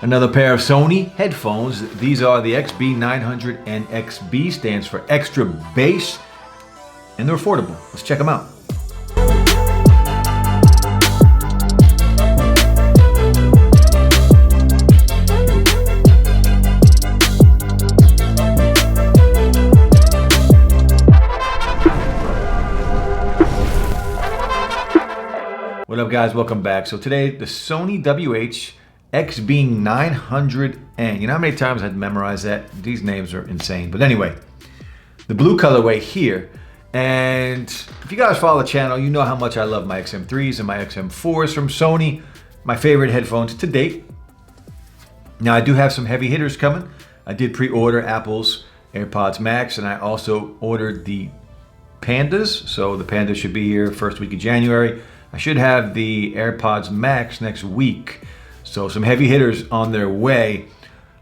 Another pair of Sony headphones. These are the XB900N XB, stands for extra bass, and they're affordable. Let's check them out. What up, guys? Welcome back. So today, the Sony WH-XB900N. You know how many times I had to memorize that? These names are insane. But anyway, the blue colorway here. And if you guys follow the channel, you know how much I love my XM3s and my XM4s from Sony. My favorite headphones to date. Now, I do have some heavy hitters coming. I did pre-order Apple's AirPods Max, and I also ordered the Pandas. So the Pandas should be here first week of January. I should have the AirPods Max next week. So some heavy hitters on their way.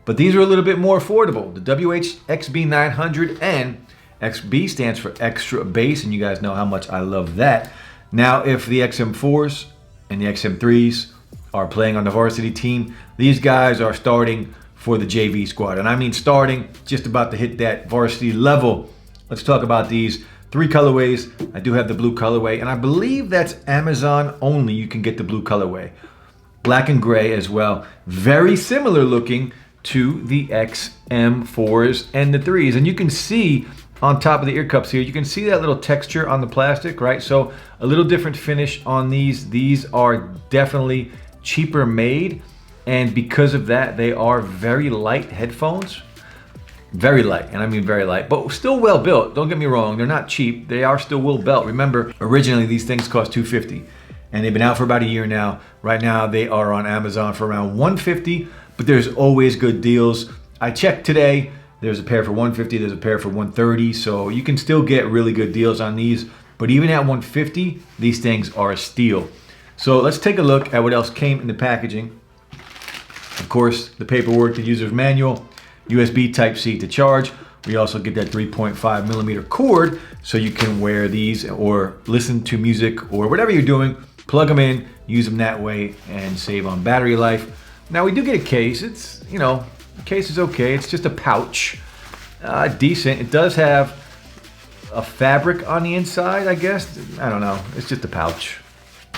But these are a little bit more affordable. The WH-XB900N XB stands for extra bass, and you guys know how much I love that. Now, if the XM4s and the XM3s are playing on the varsity team, these guys are starting for the JV squad. And I mean starting, just about to hit that varsity level. Let's talk about these. 3 colorways. I do have the blue colorway, and I believe that's Amazon only. You can get the blue colorway. Black and gray as well. Very similar looking to the XM4s and the 3s. And you can see on top of the ear cups here, you can see that little texture on the plastic, right? So a little different finish on these. These are definitely cheaper made, and because of that, they are very light headphones. Very light, and I mean very light, but still well built. Don't get me wrong, they're not cheap. They are still well built. Remember, originally these things cost $250, and they've been out for about a year now. Right now they are on Amazon for around $150, but there's always good deals. I checked today, there's a pair for $150, there's a pair for $130, so you can still get really good deals on these. But even at $150, these things are a steal. So let's take a look at what else came in the packaging. Of course, the paperwork, the user's manual, USB Type-C to charge. We also get that 3.5 millimeter cord, so you can wear these or listen to music or whatever you're doing, plug them in, use them that way, and save on battery life. Now, we do get a case. It's, you know, the case is okay. It's just a pouch, decent. It does have a fabric on the inside, I guess. I don't know. It's just a pouch.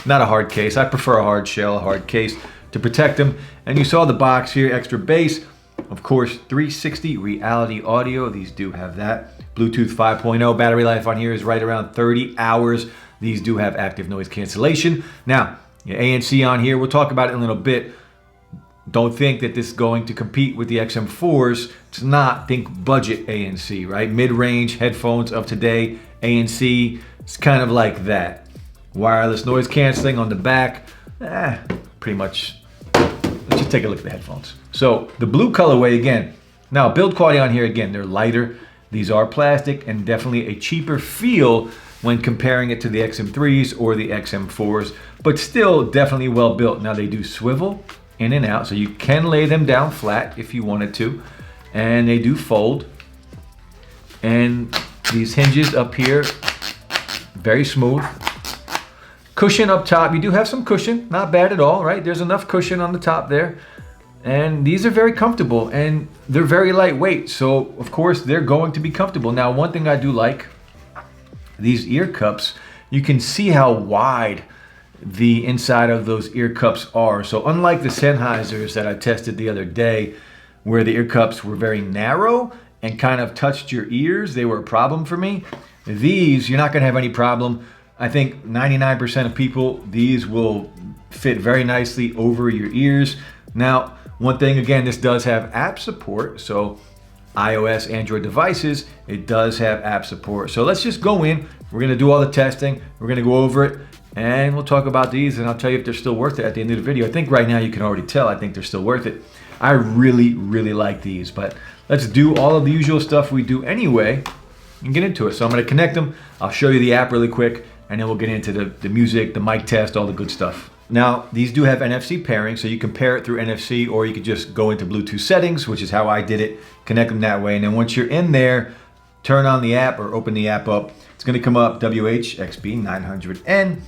Not a hard case. I prefer a hard shell, a hard case to protect them. And you saw the box here, extra bass. Of course, 360 reality audio. These do have that. Bluetooth 5.0. Battery life on here is right around 30 hours. These do have active noise cancellation. Now, your ANC on here, we'll talk about it in a little bit. Don't think that this is going to compete with the XM4s. It's not. Think budget ANC, right? Mid-range headphones of today. ANC, it's kind of like that. Wireless noise canceling on the back. Pretty much. Let's just take a look at the headphones. So the blue colorway again. Now build quality on here again, they're lighter. These are plastic and definitely a cheaper feel when comparing it to the XM3s or the XM4s, but still definitely well built. Now they do swivel in and out, so you can lay them down flat if you wanted to, and they do fold. And these hinges up here, very smooth. Cushion up top, you do have some cushion, not bad at all, right? There's enough cushion on the top there. And these are very comfortable, and they're very lightweight, so of course they're going to be comfortable. Now, one thing I do like, these ear cups, you can see how wide the inside of those ear cups are. So unlike the Sennheisers that I tested the other day, where the ear cups were very narrow and kind of touched your ears, they were a problem for me. These, you're not gonna have any problem. I think 99% of people, these will fit very nicely over your ears. Now, one thing, again, this does have app support. So iOS, Android devices, it does have app support. So let's just go in. We're gonna do all the testing. We're gonna go over it, and we'll talk about these, and I'll tell you if they're still worth it at the end of the video. I think right now you can already tell, I think they're still worth it. I really, really like these, but let's do all of the usual stuff we do anyway and get into it. So I'm gonna connect them. I'll show you the app really quick, and then we'll get into the music, the mic test, all the good stuff. Now, these do have NFC pairing, so you can pair it through NFC, or you could just go into Bluetooth settings, which is how I did it, connect them that way. And then once you're in there, turn on the app or open the app up. It's gonna come up WH-XB900N.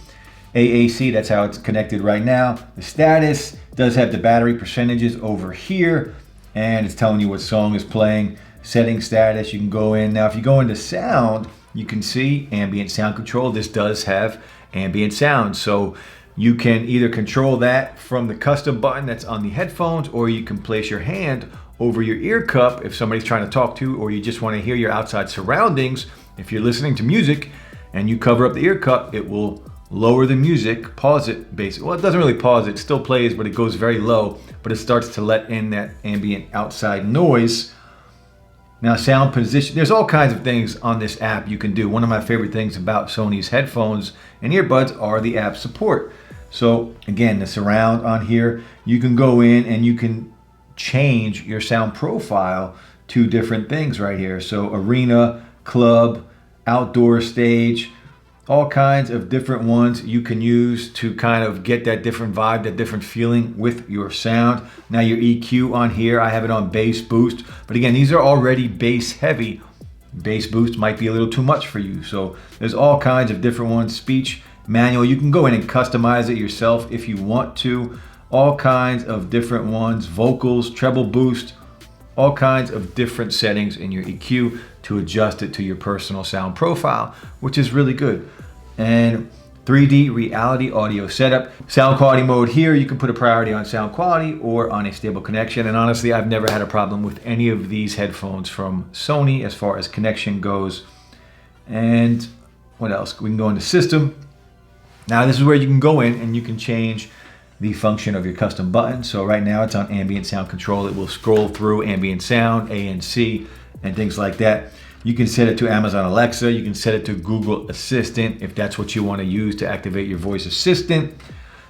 AAC, that's how it's connected right now. The status does have the battery percentages over here, and it's telling you what song is playing. Setting status, you can go in. Now, if you go into sound, you can see ambient sound control. This does have ambient sound, so you can either control that from the custom button that's on the headphones, or you can place your hand over your ear cup if somebody's trying to talk to, or you just want to hear your outside surroundings. If you're listening to music and you cover up the ear cup, it will lower the music, pause it basically. Well, it doesn't really pause it, still plays, but it goes very low, but it starts to let in that ambient outside noise. Now, sound position, there's all kinds of things on this app you can do. One of my favorite things about Sony's headphones and earbuds are the app support. So again, the surround on here, you can go in and you can change your sound profile to different things right here. So arena, club, outdoor stage, all kinds of different ones you can use to kind of get that different vibe, that different feeling with your sound. Now your EQ on here, I have it on bass boost, but again, these are already bass heavy. Bass boost might be a little too much for you. So there's all kinds of different ones. Speech manual, you can go in and customize it yourself if you want to. All kinds of different ones. Vocals, treble boost, all kinds of different settings in your EQ to adjust it to your personal sound profile, which is really good. And 3D reality audio setup. Sound quality mode here, you can put a priority on sound quality or on a stable connection. And honestly, I've never had a problem with any of these headphones from Sony as far as connection goes. And what else? We can go into system. Now this is where you can go in and you can change the function of your custom button. So right now it's on ambient sound control. It will scroll through ambient sound, ANC, and things like that. You can set it to Amazon Alexa. You can set it to Google Assistant if that's what you want to use to activate your voice assistant.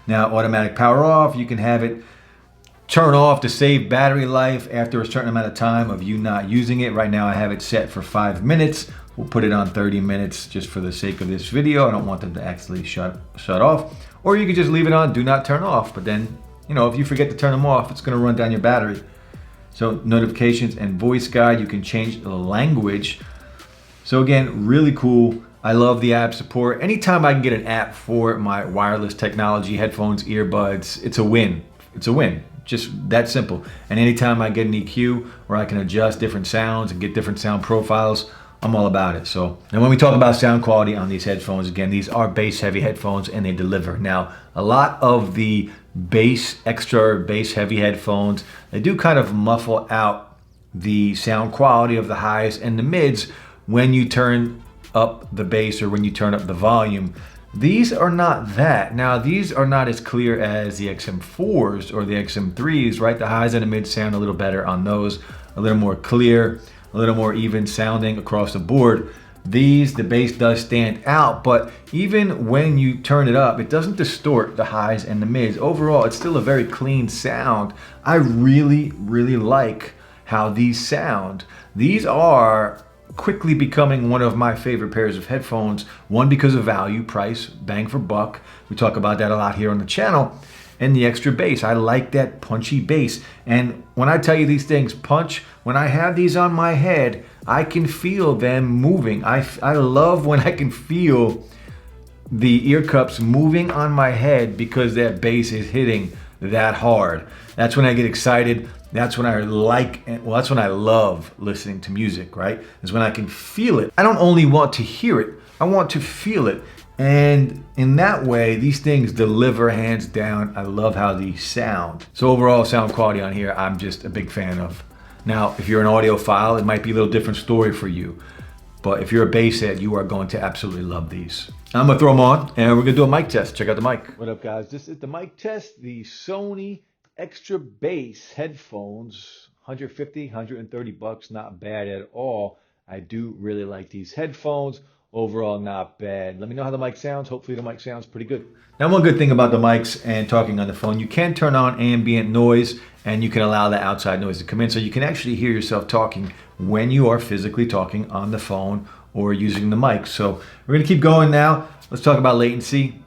Now, automatic power off, you can have it turn off to save battery life after a certain amount of time of you not using it. Right now I have it set for 5 minutes. We'll put it on 30 minutes just for the sake of this video. I don't want them to actually shut off. Or you can just leave it on, do not turn off. But then, you know, if you forget to turn them off, it's gonna run down your battery. So notifications and voice guide, you can change the language. So again, really cool. I love the app support. Anytime I can get an app for my wireless technology, headphones, earbuds, it's a win. It's a win, just that simple. And anytime I get an EQ where I can adjust different sounds and get different sound profiles, I'm all about it. So, and when we talk about sound quality on these headphones, again, these are bass heavy headphones and they deliver. Now, a lot of the extra bass heavy headphones, they do kind of muffle out the sound quality of the highs and the mids when you turn up the bass or when you turn up the volume. These are not that. Now, these are not as clear as the XM4s or the XM3s, right? The highs and the mids sound a little better on those, a little more clear, a little more even sounding across the board. The bass does stand out, but even when you turn it up, it doesn't distort the highs and the mids. Overall, it's still a very clean sound. I really, really like how these sound. These are quickly becoming one of my favorite pairs of headphones. One, because of value, price, bang for buck. We talk about that a lot here on the channel. And the extra bass. I like that punchy bass. And when I tell you these things punch, when I have these on my head, I can feel them moving. I love when I can feel the ear cups moving on my head because that bass is hitting that hard. That's when I get excited. That's when I like, well, that's when I love listening to music, right? Is when I can feel it. I don't only want to hear it, I want to feel it. And in that way, these things deliver hands down. I love how these sound. So overall sound quality on here, I'm just a big fan of. Now, if you're an audiophile, it might be a little different story for you. But if you're a bass head, you are going to absolutely love these. I'm gonna throw them on and we're gonna do a mic test. Check out the mic. What up, guys? This is the mic test, the Sony Extra Bass headphones, 150, 130 bucks, not bad at all. I do really like these headphones. Overall, not bad. Let me know how the mic sounds. Hopefully the mic sounds pretty good. Now, one good thing about the mics and talking on the phone, you can turn on ambient noise and you can allow the outside noise to come in. So you can actually hear yourself talking when you are physically talking on the phone or using the mic. So we're gonna keep going now. Let's talk about latency.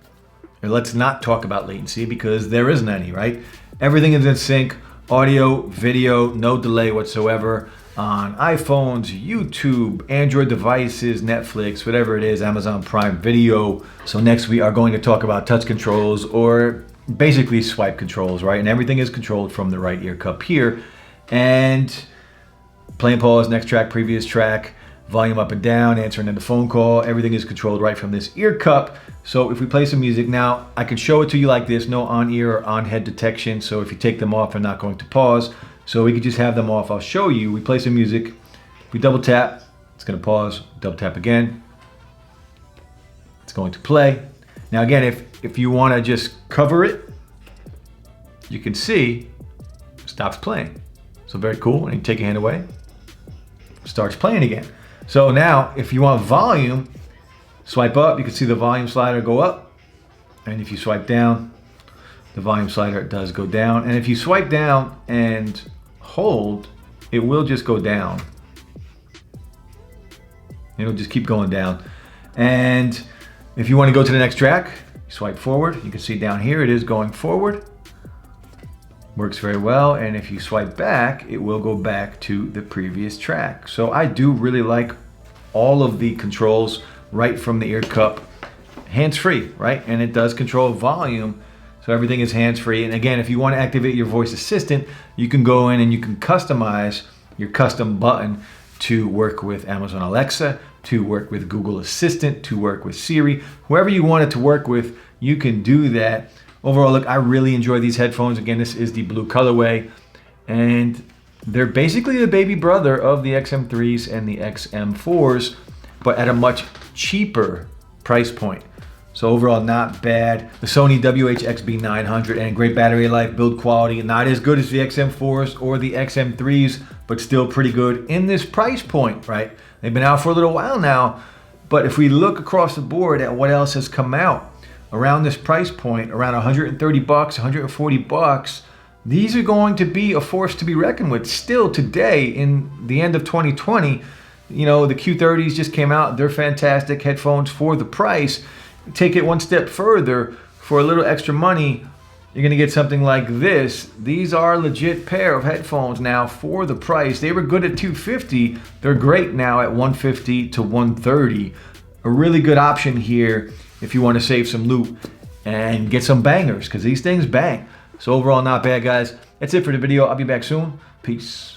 Or let's not talk about latency because there isn't any, right? Everything is in sync. Audio, video, no delay whatsoever. on iPhones, YouTube, Android devices, Netflix, whatever it is, Amazon Prime Video. So next we are going to talk about touch controls, or basically swipe controls, right? And everything is controlled from the right ear cup here. And play and pause, next track, previous track, volume up and down, answering the phone call, everything is controlled right from this ear cup. So if we play some music now, I can show it to you like this, no on-ear or on-head detection. So if you take them off, I'm not going to pause. So we could just have them off. I'll show you. We play some music. If we double tap, it's going to pause. Double tap again. It's going to play. Now again, if you want to just cover it, you can see it stops playing. So very cool. And you take your hand away, starts playing again. So now if you want volume, swipe up, you can see the volume slider go up. And if you swipe down, the volume slider does go down. And if you swipe down and hold, it will just go down. It'll just keep going down. And if you want to go to the next track, swipe forward. You can see down here it is going forward. Works very well. And if you swipe back, it will go back to the previous track. So I do really like all of the controls right from the ear cup, hands-free, right? And it does control volume. So everything is hands-free. And again, if you want to activate your voice assistant, you can go in and you can customize your custom button to work with Amazon Alexa, to work with Google Assistant, to work with Siri. Whoever you want it to work with, you can do that. Overall, look, I really enjoy these headphones. Again, this is the blue colorway. And they're basically the baby brother of the XM3s and the XM4s, but at a much cheaper price point. So overall, not bad. The Sony WH-XB900N, great battery life, build quality, not as good as the XM4s or the XM3s, but still pretty good in this price point, right? They've been out for a little while now, but if we look across the board at what else has come out around this price point, around 130 bucks, 140 bucks, these are going to be a force to be reckoned with still today in the end of 2020. You know, the Q30s just came out. They're fantastic headphones for the price. Take it one step further, for a little extra money, you're gonna get something like this. These are a legit pair of headphones now for the price. They were good at $250. They're great now at $150 to $130. A really good option here if you want to save some loot and get some bangers, because these things bang. So overall, not bad, guys. That's it for the video. I'll be back soon. Peace.